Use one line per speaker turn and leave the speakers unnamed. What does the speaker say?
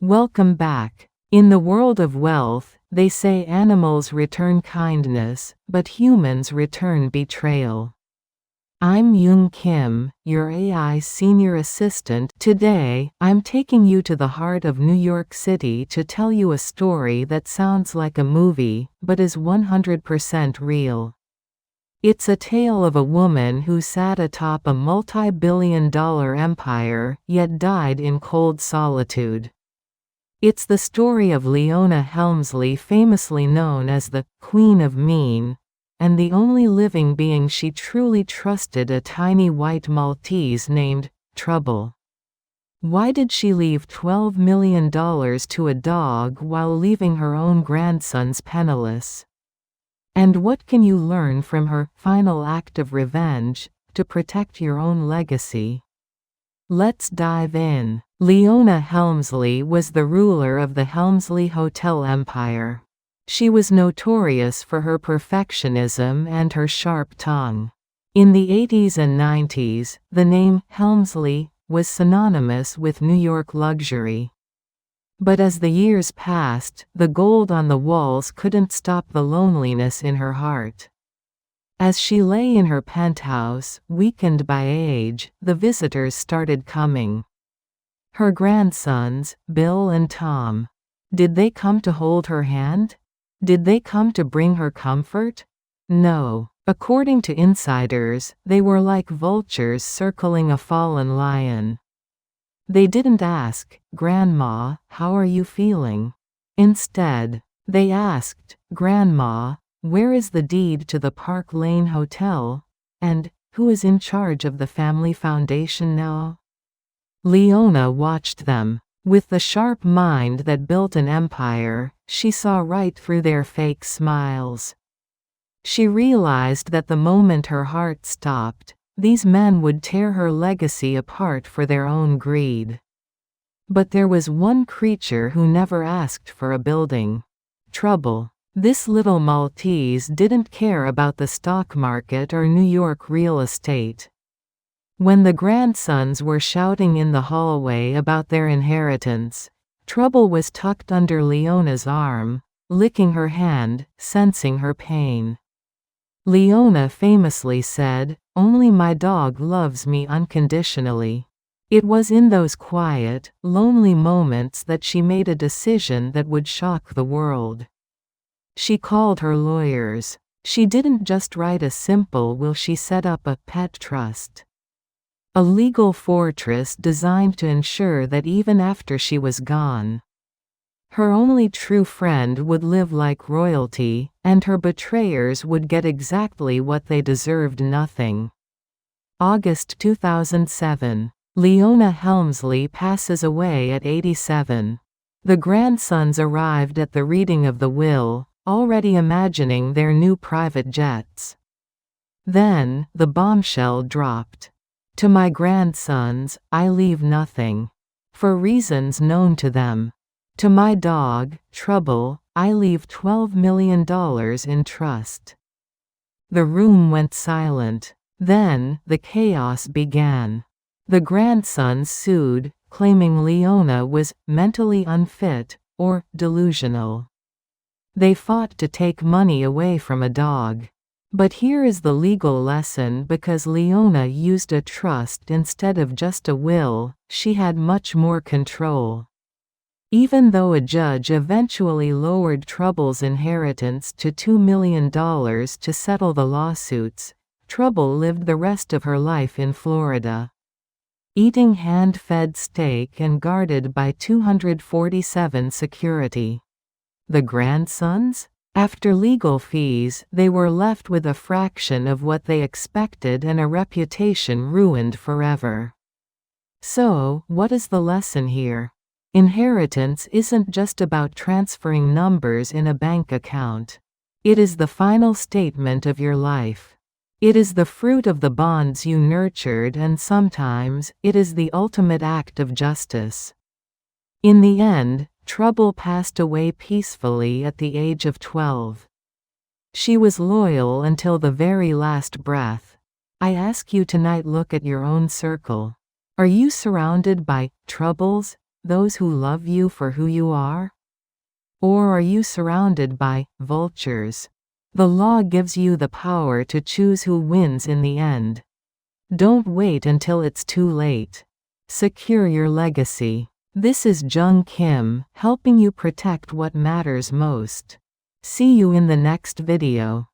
Welcome back. In the world of wealth, they say animals return kindness, but humans return betrayal. I'm Young Kim, your AI senior assistant. Today, I'm taking you to the heart of New York City to tell you a story that sounds like a movie, but is 100% real. It's a tale of a woman who sat atop a multi-billion-dollar empire, yet died in cold solitude. It's the story of Leona Helmsley, famously known as the Queen of Mean, and the only living being she truly trusted, a tiny white Maltese named Trouble. Why did she leave $12 million to a dog while leaving her own grandsons penniless? And what can you learn from her final act of revenge to protect your own legacy? Let's dive in. Leona Helmsley was the ruler of the Helmsley Hotel Empire. She was notorious for her perfectionism and her sharp tongue. In the 80s and 90s, the name Helmsley was synonymous with New York luxury. But as the years passed, the gold on the walls couldn't stop the loneliness in her heart. As she lay in her penthouse, weakened by age, the visitors started coming. Her grandsons, Bill and Tom. Did they come to hold her hand? Did they come to bring her comfort? No. According to insiders, they were like vultures circling a fallen lion. They didn't ask, "Grandma, how are you feeling?" Instead, they asked, "Grandma, where is the deed to the Park Lane Hotel? And who is in charge of the family foundation now?" Leona watched them. With the sharp mind that built an empire, she saw right through their fake smiles. She realized that the moment her heart stopped, these men would tear her legacy apart for their own greed. But there was one creature who never asked for a building. Trouble. This little Maltese didn't care about the stock market or New York real estate. When the grandsons were shouting in the hallway about their inheritance, Trouble was tucked under Leona's arm, licking her hand, sensing her pain. Leona famously said, "Only my dog loves me unconditionally." It was in those quiet, lonely moments that she made a decision that would shock the world. She called her lawyers. She didn't just write a simple will, she set up a pet trust. A legal fortress designed to ensure that even after she was gone, her only true friend would live like royalty, and her betrayers would get exactly what they deserved: nothing. August 2007. Leona Helmsley passes away at 87. The grandsons arrived at the reading of the will, already imagining their new private jets. Then, the bombshell dropped. "To my grandsons, I leave nothing. For reasons known to them. To my dog, Trouble, I leave $12 million in trust." The room went silent. Then, the chaos began. The grandsons sued, claiming Leona was mentally unfit or delusional. They fought to take money away from a dog. But here is the legal lesson: because Leona used a trust instead of just a will, she had much more control. Even though a judge eventually lowered Trouble's inheritance to $2 million to settle the lawsuits, Trouble lived the rest of her life in Florida, eating hand-fed steak and guarded by 247 security. The grandsons? After legal fees, they were left with a fraction of what they expected and a reputation ruined forever. So, what is the lesson here? Inheritance isn't just about transferring numbers in a bank account. It is the final statement of your life. It is the fruit of the bonds you nurtured, and sometimes, it is the ultimate act of justice. In the end, Trouble passed away peacefully at the age of 12. She was loyal until the very last breath. I ask you tonight, look at your own circle. Are you surrounded by troubles, those who love you for who you are? Or are you surrounded by vultures? The law gives you the power to choose who wins in the end. Don't wait until it's too late. Secure your legacy. This is Jung Kim, helping you protect what matters most. See you in the next video.